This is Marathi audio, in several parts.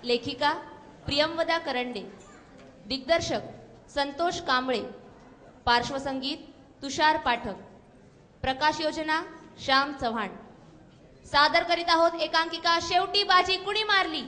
लेखिका प्रियंवदा करंडे, दिग्दर्शक संतोष कांबळे, पार्श्वसंगीत तुषार पाठक, प्रकाश योजना श्याम चव्हाण. सादर करीत आहोत एकांकिका शेवटी बाजी कुणी मारली.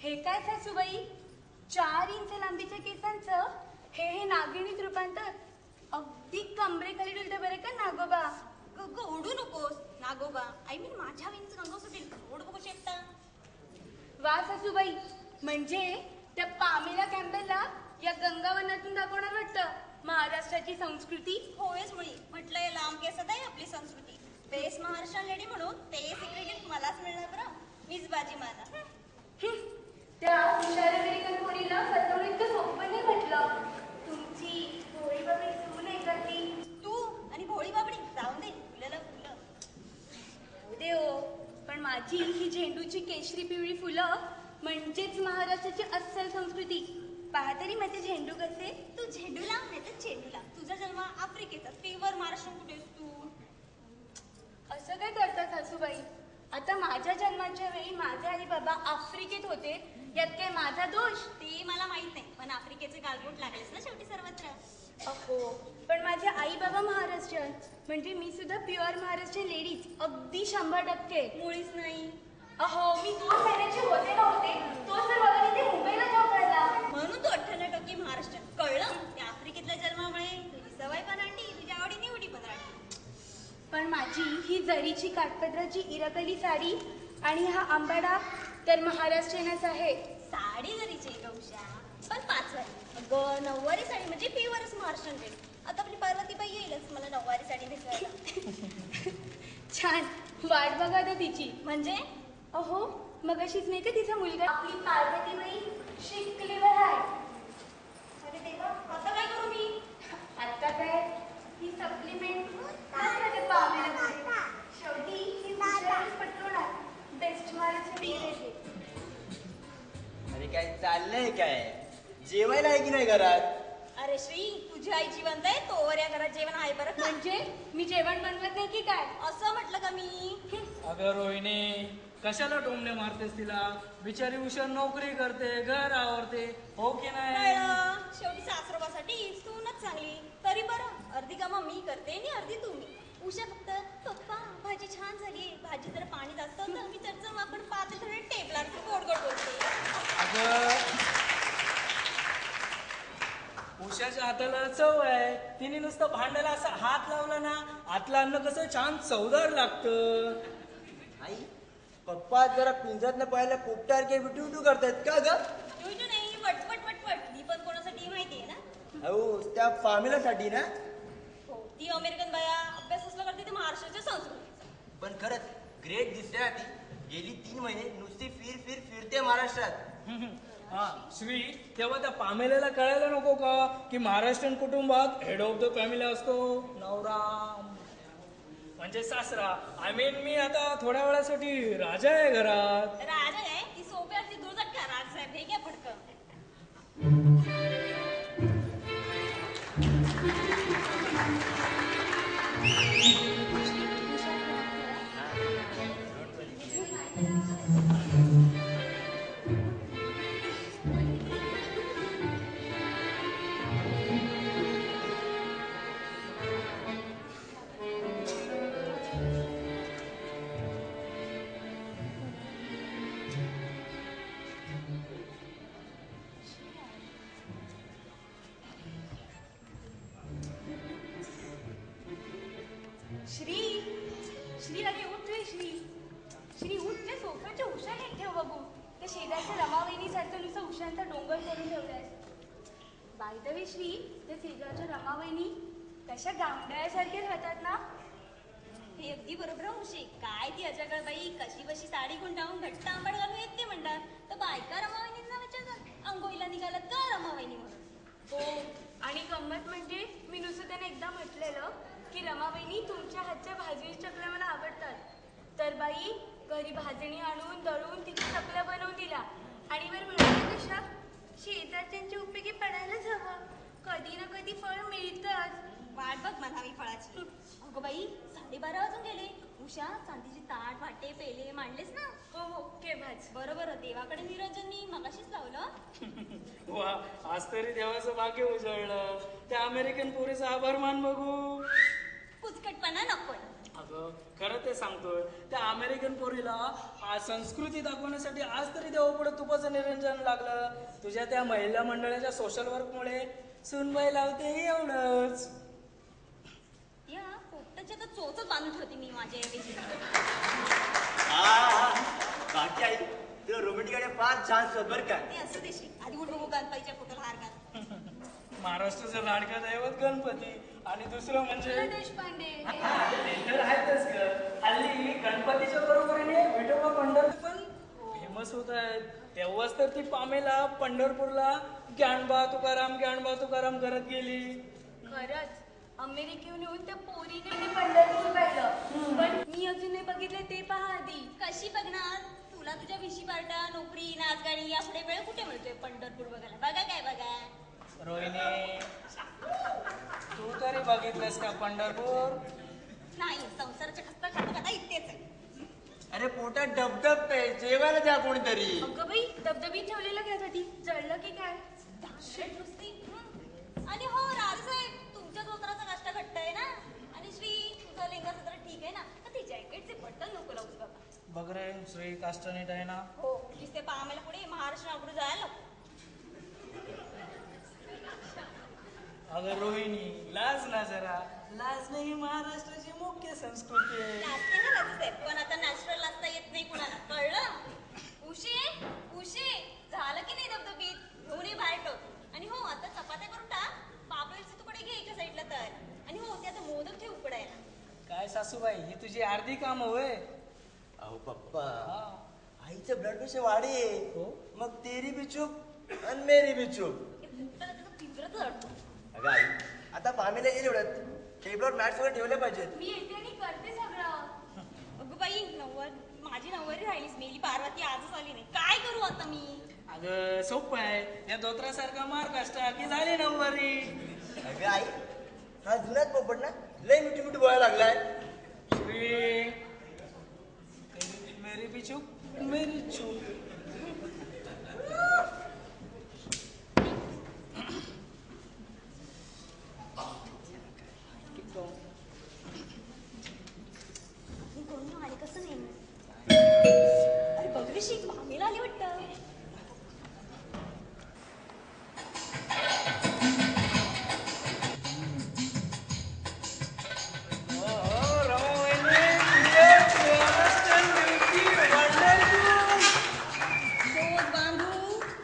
हे काय सासूबाई, 4 इंच लांबीच्या केसांचं हे नागिणीत रूपांतर. अगदी कमरेखाली डुलतं बरं का नागोबा. ओढू नकोस नागोबा. आय मीन माझ्या विंच गंगा सुटेल. ओढ बघू शकता. वा सासूबाई, म्हणजे त्या पामेला कॅम्पबेलला या गंगावनातून दाखवणार वाटतं महाराष्ट्राची संस्कृती. होयच मुळी म्हटलंय लांब केसात आहे आपली संस्कृती. बेस्ट महाराष्ट्र लेडी म्हणून ते सिक्रेट गिफ्ट मलाच मिळणार बरं. मीच बाजी मारणार. त्या हुशार अमेरिकन पोरीला फसवणं इतकं सोपं नाही म्हटलं. तुमची भोळी बाबडी सून आहे का ती? तू आणि भोळी बाबडी जाऊन दे. फुलं फुलं होऊ दे हो, पण माझी ही झेंडूची केशरी पिवळी फुलं म्हणजेच महाराष्ट्राची अस्सल संस्कृती. पहा तरी माझे झेंडू कसे. तू झेंडू लाव नाही तर झेंडू लाव. तुझा जन्म आफ्रिकेचा, प्युअर महाराष्ट्र कुठेस तू? असं काय करतात सासूबाई? आता माझ्या जन्माच्या वेळी माझे आई बाबा आफ्रिकेत होते, यात काय माझा दोष? ते मला माहित नाही, पण आफ्रिकेचे गालबोट लागलेस ना शेवटी सर्वत्र. अहो, पण माझे आई बाबा महाराष्ट्रीयन, म्हणजे मी सुद्धा प्युअर महाराष्ट्रीयन लेडीज. अगदी 100%. मुळीच नाही. अहो, मी 2 महिन्याची होते नव्हते, तो सर मला तिथे मुंबईला जॉब करायला. म्हणून तू 98% महाराष्ट्र. कळलं? त्या आफ्रिकेतल्या जन्मामुळे तुझी सवय पण आणली, तुझ्या आवडी निवडी पण आणली. पण माझी ही जरीची काठपदराची इरकली साडी आणि हा आंबाडा तर महाराष्ट्रीयनच आहे. साडी जरीची गौशा, पण 5 वारी. अगं, 9 वारी साडी म्हणजे प्युअरच महाराष्ट्रीयन ड्रेस. आता आपली पार्वतीबाई येईलच मला 9 वारी साडी नेसवायला. छान, वाट बघा आता तिची. म्हणजे अहो, मग अशीच नाही का तिचा मुलगा आपली पार्वतीबाई शिकलीवर आहे. अरे देवा, आता काय करू मी? आता काय ही सप्लिमेंट शेवटी ही पटवणार. बेस्ट महाराष्ट्र. अरे काय चाललंय काय? जेवायला आहे की नाही घरात? अरे श्री, तुझी आई जिवंत आहे तोवर या घरात जेवण आहे बरं. म्हणजे मी जेवण बनवत नाही की काय? असं म्हटलं का मी? अगं रोहिणी, कशाला टोमणे मारतेस तिला? बिचारी हुशार नोकरी करते, घर आवरते, हो की नाही? शेवटी सासरोबासाठी सूनच चांगली. तरी बरं, अर्धी कामं मी करते आणि अर्धी तुम्ही. उषा फक्त पप्पा भाजी छान झाली, भाजी जर पाणी जास्त होतं मी चटचण आपण पाहते थोडे टेबला गोड गोड बोलते. अगं उषाच्या हाताला चव आहे. तिने नुसतं भांड्याला असा हात लावला ना, आतलं अन्न कसं छान चवदार लागतं. आई, पप्पा जरा पिंजरातनं पाहायला पोपटासारखे विटू करतायत का ग? विटू नाही, वटवट वटवट. ही पण कोणासाठी माहितीये ना? हो, त्या फामिलासाठी ना. हो, ती अमेरिकन बाया अभ्यास असला करते ते महाराष्ट्राच्या संस्कृतीचा. पण खरंच ग्रेट दिसते ना ती. गेली 3 महिने नुसती फिरते महाराष्ट्रात. हा श्री, तेव्हा त्या पामेलेला कळायला नको का की महाराष्ट्रीयन कुटुंबात हेड ऑफ द फॅमिली असतो नवरा म्हणजे सासरा. आय मीन मी आता थोड्या वेळासाठी राजा आहे घरात. राजा आहे ती सोप्या ती दुर्जट का राजसाहेब हे घ्या फडकं. बाय द वे श्री, त्या शेजारच्या रमावहिनी कशा गावंढळ्यासारख्या राहतात ना. हे अगदी बरोबर आहे उशी. काय ती अजगर बाई कशी बशी साडी गुंडाळून घट्ट आंबट घालून येते म्हणतात. तर बायका रमावहिनींना विचारतात अंघोळीला निघालात का रमावहिनी म्हणून. हो, आणि गंमत म्हणजे मी नुसतं त्याने एकदा म्हटलेलं की रमाबाईनी तुमच्या हातच्या भाजणीच्या चकल्या मला आवडतात. तर बाई घरी भाजणी आणून दळून तिथे चकल्या बनवून दिल्या आणि वर म्हणाले कशा शेजारच्यांच्या उपयोगी पडायलाच हवं, कधी ना कधी फळ मिळतंच. वाट बघ म्हणावी फळाची. अगं बाई 12:30 वाजून गेले. उषा चांदीची ताट वाटे पेले मांडलेस ना. हो हो, केव्हाच. बरोबर देवाकडे निरंजन मी मगाशीच लावलं. वा, आज तरी देवाचं भाग्य उजळलं. त्या अमेरिकन पोरीचा आभार मान बघू. कुचकटपणा नकोय. अगं खरं ते सांगतोय, त्या अमेरिकन पोरीला आज संस्कृती दाखवण्यासाठी आज तरी देवापुढे तुपाचं निरंजन लागलं. तुझ्या त्या महिला मंडळाच्या सोशल वर्कमुळे सुनबाई लावते एवढंच. या पोपटाच्या तर चोचच बांधून ठेवते मी माझ्या यावेळी. बाकी आई तुला रोमॅन्टिकडे फार छान बरं का. ते असं देशी आधी उठ बघू गणपतीच्या फोटोला हार घाल. महाराष्ट्राचं लाडकं दैवत गणपती आणि दुसरं म्हणजे देशपांडे. ते तर आहेतच ग. हल्ली गणपतीच्या बरोबरीने विठोबा पंढरपूर पण फेमस होत आहेत. तेव्हाच तर ती पामेला पंढरपूरला ज्ञानबा तुकाराम करत गेली. खरंच अमेरिकेहून येऊन त्या पोरीने ते पंढरपूर पाहिलं, पण मी अजून नाही बघितले ते पहा आधी. कशी बघणार तुला तुझ्या विशी पार्टा नोकरी नाचगाणी यापुढे वेळ कुठे मिळतोय पंढरपूर बघायला. बघा काय बघा. रोहिणी, तू तरी बघितलंस का पंढरपूर? नाही संसाराच्या खस्ता खाता इतकेच आहे. अरे पोटात डबडब आहे, जेवायला द्या कोणीतरी. अगं बाई दबदबी ठेवलेलं घ्यासाठी जळलं की काय. दाक्षट नुसती. आणि हो राजसाहेब तुमच्या धोत्राचा काष्टा घट्ट आहे ना. आणि श्री तुझं लेंगाचं तर ठीक आहे ना. तर ते जॅकेटचे बटन नको लावूस बाबा. बघ रे श्री, काष्ट नीट आहे ना? हो दिसते पाहायला पुढे महाराष्ट्र अवघड जायला नको. अगं रोहिणी, लाज ना जरा. लाज नाही महाराष्ट्राची मुख्य संस्कृती आहे. नाचते ना राजसाहेब, पण आता नॅचरल नाचता येत नाही कुणाला, कळलं. उशे झालं की नाही धबधबीत घेऊन ये बाहेर ठेव. आणि हो आता चपात्या करून टाक. पापलेटचे तुकडे घे एका साईडला तर. आणि हो ते आता मोदक ठेव उकडायला. काय सासूबाई, ही तुझी अर्धी काम होय. अहो पप्पा, हा. आईचं ब्लड प्रेशर वाढे. हो? मग तेरी बी चूप आणि मेरी बी चूप. ते फुटलं त्याचा तीव्रच अडतो. अगं आई आता पामीला येईल एवढ्यात टेबलवर मॅट सगळं ठेवले पाहिजेत. मी येते आणि करते सगळं. अगं बाई माझी नववारी राहिलीच मेली. पार्वती आजच आली नाही. काय करू आता मी. अगं सोपं आहे, या धोत्रासारखा मार काष्टा की झाली नऊवारी. अगं आई हा जुनाच पोपट ना, लय मिठी मिठी बोलायला लागलाय. श्री, मेरी भी चूप मेरी चूप. कोणी आले कसं नाही. अरे बघ शी पामेला आली वाटतं.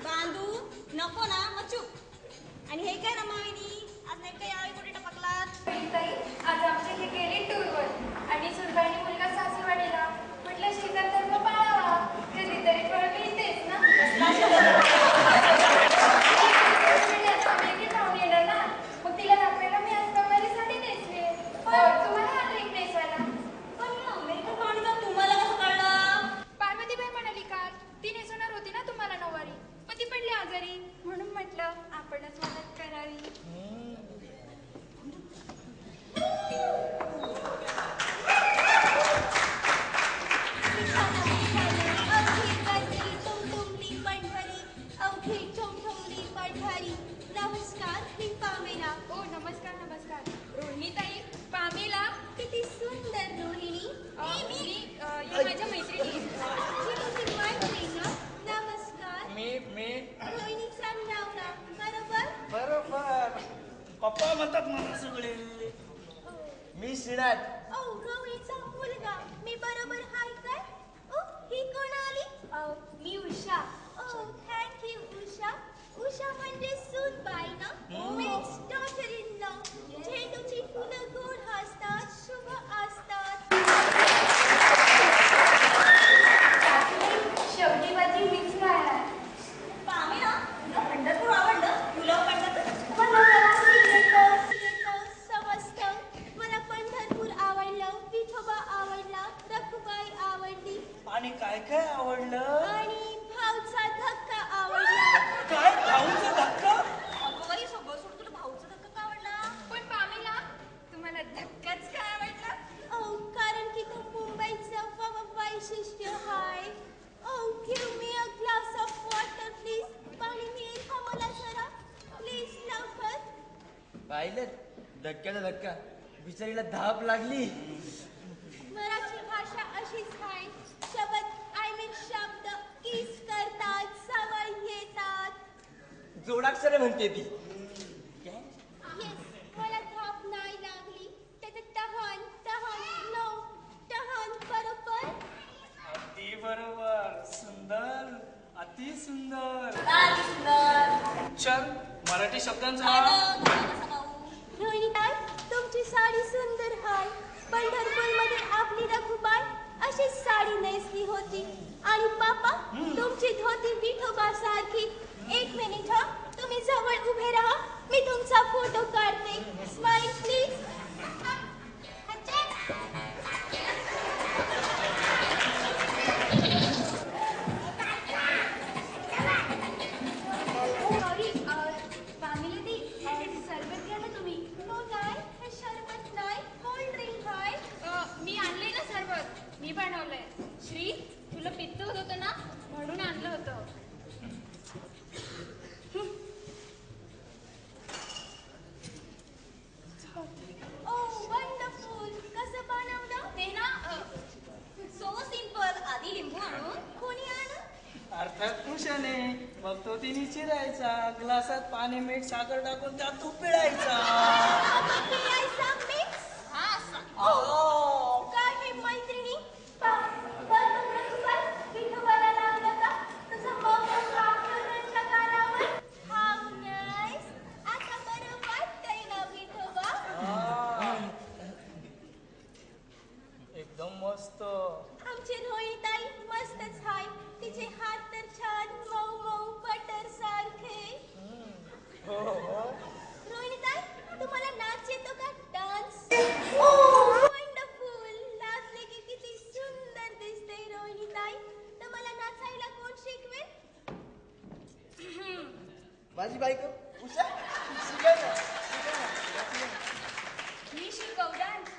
बांधू नको ना मग चूप. आणि हे काय रमाविनी आज नेमकं यावेळी कुठे टपकलात. आज आमच्या इथे गेले टूरवर आणि सुरबाईने मुलगा सासूरवाडीला. म्हटलं शेजार धर्म पाळावा, कधीतरी फळ मिळतेच ना. अमेरिकेत राहून येणार ना, मग तिला दाखवायला मी आज कमाली साडी नेसले. तुम्हाला हा ड्रेस नेसवायला. पण अमेरिकन पाणी जाऊन तुम्हाला कसं कळलं. पार्वतीबाई म्हणाली काल ती नेसवणार होती ना तुम्हाला नऊवारी, पण ती पडली आजारी म्हणून म्हटलं आपणच मदत करावी. नमस्कार मी पामेला. ओ नमस्कार नमस्कार. रोहिणीताई, पामेला. किती सुंदर रोहिणी. ही माझ्या मैत्रिणी. नमस्कार. मी रोहिणीचा नवरा बरोबर. बरोबर. पप्पा म्हणतात मला सगळे. मी श्रीनाथ. रोहिणीचा मुलगा मी बरोबर हाय काय. ही कोण आली. मी उषा. Thank you Usha. उषा म्हणजे सूनबाई ना मीन्स डॉटर इन लॉ. झेंडूची फुलं गोड असतात, शुभ असतात. शेवटी माझी मिक्स राहणार. पामेला तुला पंढरपूर आवडलं, तुला पंढरपूर समजतं. मला पंढरपूर आवडलं, विठोबा आवडला, रखुबाई आवडली आणि काय काय आवडलं? आणि भाऊचा धक्का आवडला. काय भाऊचा धक्का? अगं बाई, सगळं सोड, तुला भाऊचा धक्का का आवडला? पण पामेला तुम्हाला धक्काच काय आवडला? Oh, कारण की तू मुंबईचं वैशिष्ट्य आहे. Oh, give me a glass of water, please. पाणी मिळेल का मला जरा? Please, लवकर. पाहिलं धक्क्याचा धक्का, बिचारीला धाप लागली. मराठी भाषा अशीच आहे. शब्द किस करतात, सवय येतात. जोडाक्षर म्हणते ती. Yes, मला धाप नाही लागली. त्याचं टहन बरोबर. अगदी बरोबर. सुंदर, अति सुंदर. चल मराठी शब्दांचा रोहिणीताई, तुमची साडी सुंदर आहे. पंढरपूरमध्ये आपली रखुबाई अशीच साडी नेसली होती. आणि पापा, तुमची धोती विठोबा सारखी. एक मिनिट हा, तुम्ही जवळ उभे राहा, मी तुमचा फोटो काढते. Smile please. सरबत घ्या ना तुम्ही. नो नाही, हे शरबत नाही, कोल्ड ड्रिंक आहे. मी आणले ना सरबत, मी बनवलंय. श्री, तुला पित्त होत होतं ना, म्हणून आणलं होतं. Oh, wonderful. कसं बनवलं? ते ना सो सिंपल. आधी लिंबू आणून कोणी आणून? अर्थात खुशाने. मग तो तिने चिरायचा, ग्लासात पाणी मीठ साखर टाकून त्यात तूप पिळायचा. पिळायचा mix? हा Oh, काय हे मैत्रिणी? विठोबाला लागलं का? तुझं मौन डॉक्टरांच्या कानावर? How nice. आता बरं वाटतंय ना विठोबा? एकदम मस्त. आमची रोहिणीताई मस्तच आहे. तिचे हात तर छान मऊ मऊ बटर सारखे. हो हो. रोहिणीताई, तुम्हाला नाच येतो का? डान्स? वंडरफुल. नाचले की किती सुंदर दिसते रोहिणीताई. तर मला नाचायला कोण शिकवेल? माझी बायको उषा शिकाय ना. मी शिकव डान्स.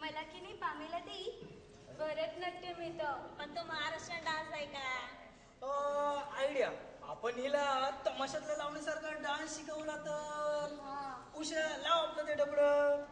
मला की नाही पामेला देई भरतनाट्यम येतं. पण तो महाराष्ट्रीयन डान्स आहे का? आयडिया. आपण हिला तमाशातल्या लावण्यासारखा डान्स शिकवला तर. उषा, लाव आपलं ते डबडं.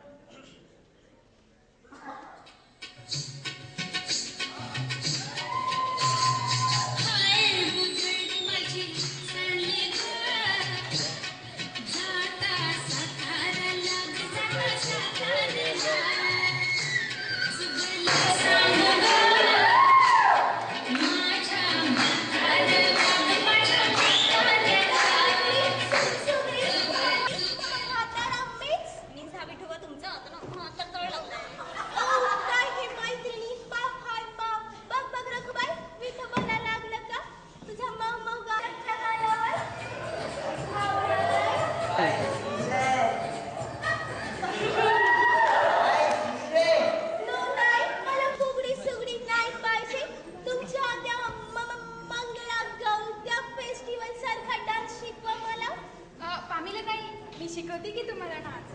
शिकवते की तुम्हाला नाच.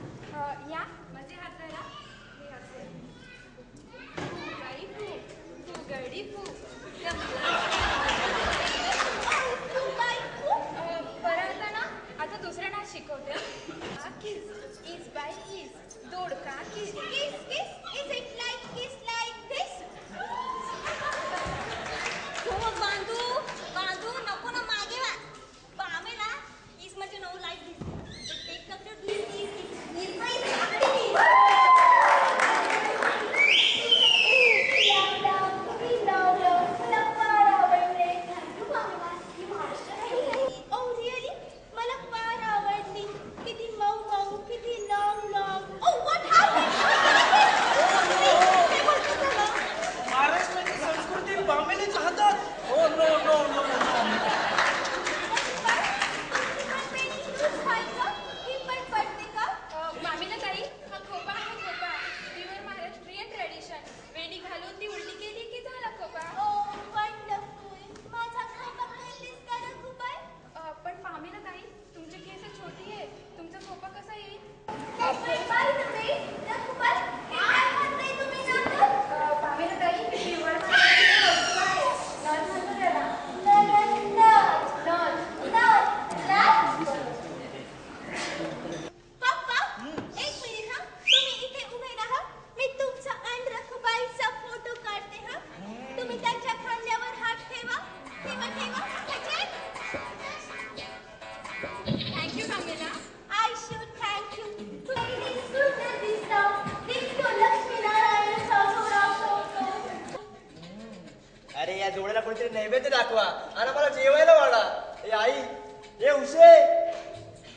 या माझे हात धरा. मी असे गाडी फू तू गडी फू. बरं आता ना, आता दुसरं नाच शिकवते. किस इज बाय किस दोडका किस Kiss, kiss. Is it like kiss like this? हो बांधू बांधू नको ना मागे वा. पामेला किस म्हणजे no like this. Take up to this this this. Thank you Kamela. I should thank you. तुम्ही सुंदर दिसता. दिसतो लक्ष्मीनारायण सासुराव सोडतो. अरे या जोड्याला कोणतरी नैवेद्य दाखवा आणि मला जेवायला वाढा. ए आई, ए उशे.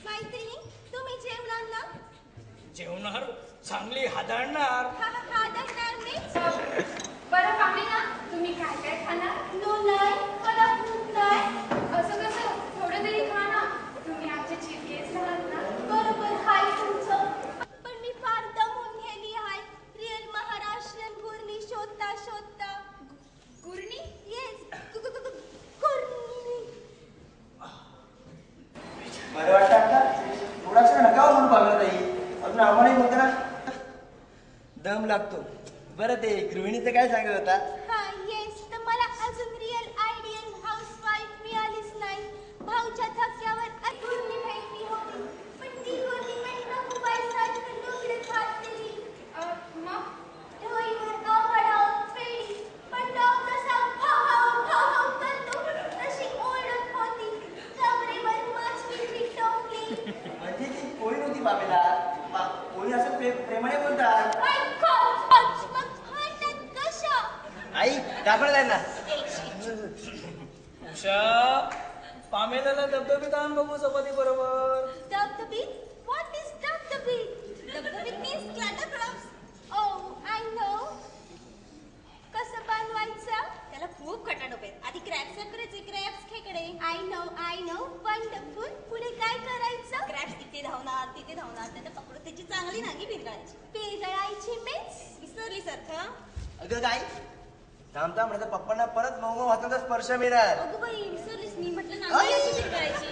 मैत्रिणी, तुम्ही जेवणार ना? जेवणार चांगली हादाळणार. हादरणार मी? बरं कामेला, तुम्ही काय काय खाणार? नो नाही, मला भूक नाही. असं कसं? थोडं तरी खा ना. तुम्ही आमचे चीफ गेस्ट आहात ना. बरोबर हाय तुमचं. पण मी फार दमून गेली आहे. रिअल महाराष्ट्रीयन गुरणी शोधता शोधता. गुरणी? येस, गुरणी. बरं वाटतं आता? थोडासा नका म्हणून पाहिलं ताई. अजून आम्हालाही बोलतो ना दम लागतो. बरं ते गृहिणीचं काय सांगत होता? हा येस, तर मला अजून रिअल आयडियल हाऊसवाईफ मिळालीच नाही. भाऊच्या धक्क्यावर गुरणी भेटली होती, पण ती गुरणी पण मोबाईलसारखं डोक्यात हात दिली. मग? डोईवर आभाळावर फेडी, पण डॉग जसा भाव भाव करतो तशी ओरडत होती. कमरेवर माचवी टोकली. म्हणजे ती कोळी नव्हती बाबेला. कोळी असं प्रेमाने बोलतात. मग भांडण कशा? आई दाखवलं जाईल ना. उषा, पामेलाला धबधबीत आण बघू चपाती बरोबर. धबधबीत? What is धबधबीत? धबधबीत means clattercraft. Oh, I know. कसं बनवायचं? त्याला खूप खटाटोप आहेत. आधी क्रॅप्स करायचे, क्रॅप्स खेकडे. I know. Wonderful. पुढे काय करायचं? क्रॅप्स तिथे धावणार. त्यांना पकडून त्याची चांगली नांगी पिरगाळायची. पिरगाळायची मीन्स? विसरली सारखं. अगं काय थांबता म्हणजे पप्पांना परत मऊ हाताचा स्पर्श मिळणार. अगं बाई, विसरलीस. मी म्हटलं नांगी अशी पिरगाळायची.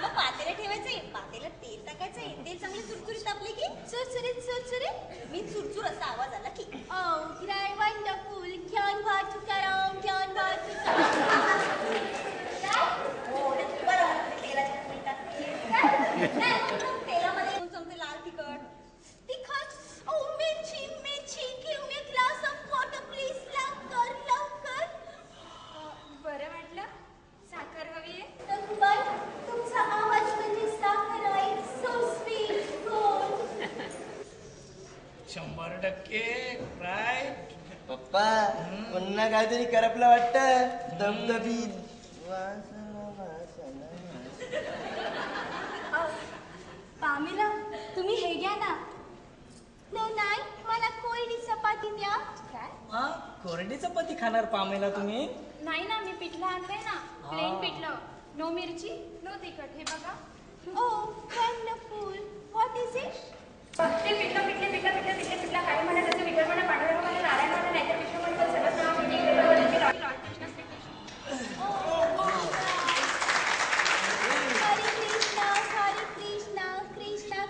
मग पातेला ठेवायचे, पातेला तेल टाकायचे. तेल चांगले चुरचुरीत तापले की चुरचुरीत मी चुरचुर असा आवाज आला की काय वंडरफुल. ज्ञान भा तुकाराम. तेलामध्ये 2 चमचे लाल तिखट. मिरची. Give me glass of water please. लवकर. बरं वाटलं? साखर हवी आहे? रघुबाई, तुमचा आवाज म्हणजे साखर आहे. सो स्वीट, गोड. 100% राईट. पप्पा पुन्हा काहीतरी करपलं वाटतं. धबधबीत. पामेला, तुम्ही हे घ्या ना. नाही, मला कोरडी चपाती द्या. काय? हा, कोरडी चपाती खाणार पामेला तुम्ही? नाही ना, मी पिठलं आणलंय ना. प्लेन पिठलं. नो मिरची, नो तिखट. हे बघा. Oh, wonderful. What is it? ते पिठलं काय म्हणा, त्याचं विकर म्हणा, पांढरा म्हणा, नारायण म्हणा, नाहीतर विष्णू म्हणा, सगळं नाव म्हणजे lord Krishna Shrikrishna.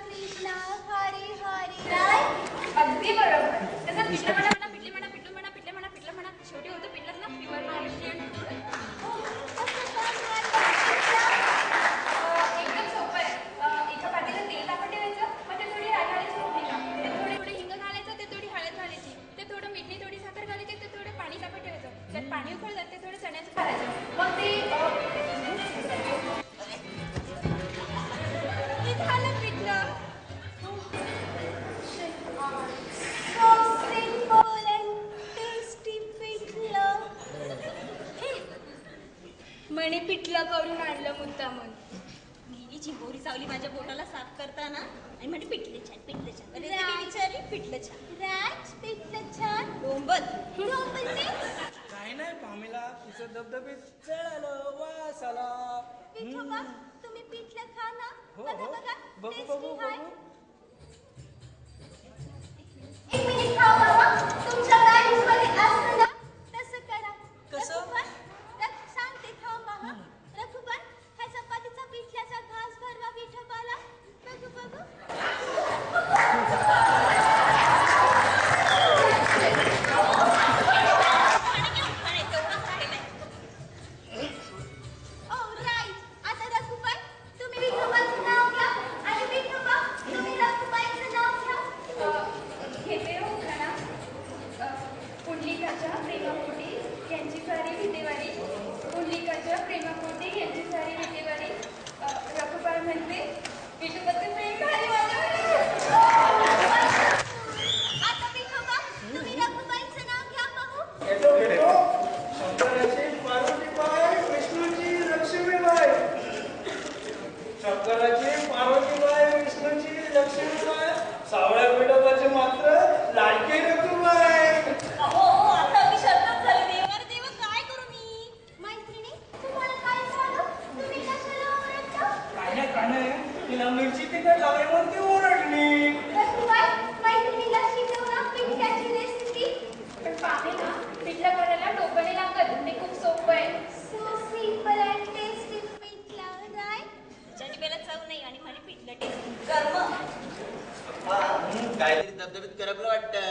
Krishna, Hare Hare. अगदी बरोबर. तसं पिठलं म्हणा, पिठलं म्हणा. शेवटी होतं पिठलंच ना. Pure Maharashtrian food. एकदम सोपं आहे. एका पातेल्यात तेल तापत ठेवायचं. मग ते थोडी राई घालायची फोडणीला. ते थोडे हिंग घालायचं. ते थोडी हळद घालायची. ते थोडं मीठनी थोडी साखर घालायची. ते थोडं पाणी तापत ठेवायचं. त्यात पाणी उकळलं ते थोडं चण्याचं घालायचं. मग ते झालं पिठलं. So simple and tasty पिठलं. म्हणे पिठलं करून आणलं मुद्दामून. गेली चिंबोरी चावली माझ्या बोटाला साफ करताना आणि म्हणजे पिठलं छान. रेसिपी विचारली, पिठलं छान. राज, पिठलं छान. डोंबल काय नाही पामेला, तुझं धबधबीत जळालं, वास आला. विठोबा, तुम्ही पिठलं खा ना. हो, बघा बघू. टेस्टी आहे. एक मिनिट खाऊ बाबा. तुमच्या बॅगमध्ये असतं ना तसं करा. कसं? रघुबर, सांगते खाऊ बाबा. रघुबर, ह्या चपातीचा पिठल्याचा घास भरवा विठोबाला. बघू. Oh, right. आता रघुबर, तुम्ही विठोबाचं नाव घ्या आणि विठोबा, तुम्ही रघुबाईचं नाव घ्या. घेते हो खरा. आणि तिला मिरची तिखट हवे म्हणून ती ओरडली. मैत्रिणीला शिकवणं पिठल्याची रेसिपी. पण पामेला पिठलं करायला डोकं नाही लागत, ते खूप सोपं आहे. सो सिम्पल अँड टेस्टी पिठलं, राईट? ज्याची पहिला चव नाही आणि म्हणे पिठलं टेस्टी कर्म. काहीतरी धबधबीत करपलं वाटतं.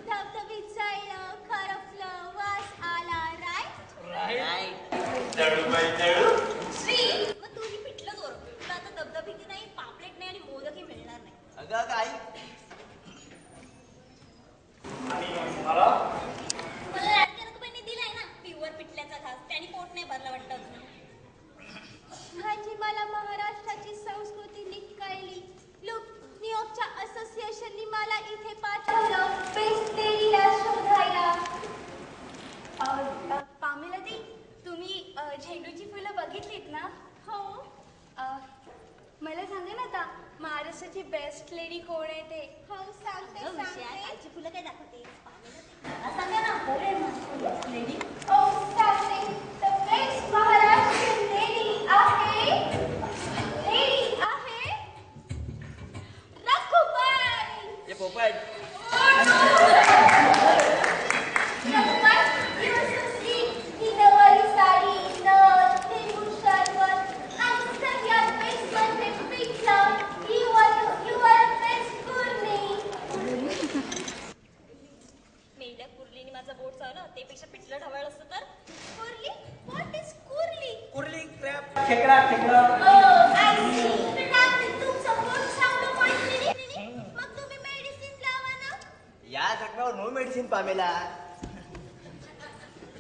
धबधबीत जायला खरपलं वास आला, राईट? राईट. जळूबाई जळू. श्री, मग तूही पिठलं चोर. तुला आता धबधबीत नाही, पापलेट नाही आणि मोदकही मिळणार नाही. अगं अगं आई, आणि मला मला लाडक्या रघुबाईंनी दिलाय ना प्युअर पिठल्याचा घास, त्याने पोट नाही भरलं वाटतं. म्हणजे मला महाराष्ट्राची संस्कृती नीट कळली. लोक न्यूयॉर्कच्या असोसिएशननी मला इथे पाठवलं बेस्ट लेडीला शोधायला. पामेला दी, तुम्ही झेंडूची फुलं बघितलीत ना? हो. मला सांगा ना आता महाराष्ट्राची बेस्ट लेडी कोण आहे ते? हो सांगते अगं, विषय आहे, सांगते. कालची फुलं काय दाखवते? मला सांगा ना, बरं आहे ना, लेडी. Oh, सांगते. The best महाराष्ट्रीयन lady आहे रखुबाई. हे पोपट. रखुबाई, you are so sweet. ही नऊवारी साडी, नथ, लिंबू सरबत आणि सगळ्यात बेस्ट म्हणजे पिठलं. You are best Kurmi. मेल्या कुर्लीने माझं बोट चावलं, त्यापेक्षा पिठलं ढवळलं असतं तर. कुर्ली? What is Kurli? Kurli crape खेकडा खेकडा. Oh, I see. रात्री तुमचं पोट चावलं मैत्रिणी. मग तुम्ही मेडिसिन लावा ना. या जखमावर नो मेडिसिन पामेला.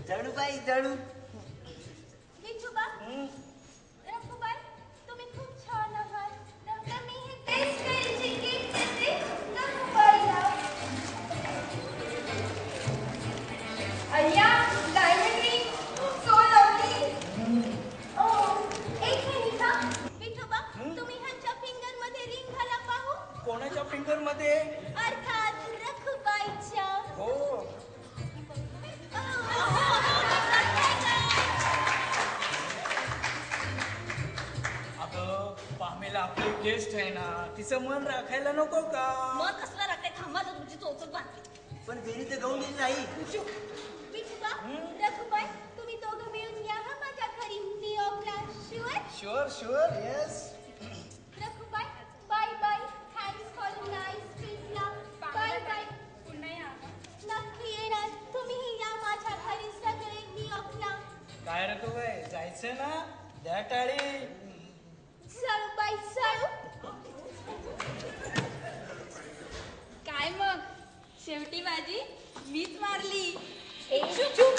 जळूबाई जळू. विठूबा, रखुबाई, तुम्ही खूप छान आहात. तर मी हे बेस्ट लेडीची गिफ्ट देते रखुबाईला. अय्या, diamond ring, so lovely. Oh, एक मिनिट हा. विठूबा, तुम्ही ह्यांच्या फिंगरमध्ये रिंग घाला पाहू. कोणाच्या फिंगर मध्ये? अर्थात रखुबाईच्या. हो. अगं पामेला आपली गेस्ट आहे ना, तिचं मन राखायला नको का? मग कसला राखताय? थांबा तर तुमची चोचच बांधली. पण बेरीचं गाऊन दिली नाही. विठूबा, रखुबाई, तुम्ही दोघं मिळून या हा माझ्या घरी न्यूयॉर्कला. Sure? Sure sure yes. Rakhubai, bye bye. Thanks for nice ट्रीटला. Bye bye. पुन्हा या. नक्की येणार. तुम्हीही या माझ्या घरी सगळे न्यूयॉर्कला. काय रे तू बाई, जायचं ना? द्या टाळी. चळू बाई चळू. काय मग शेवटी माझी मीच मारली. चुप.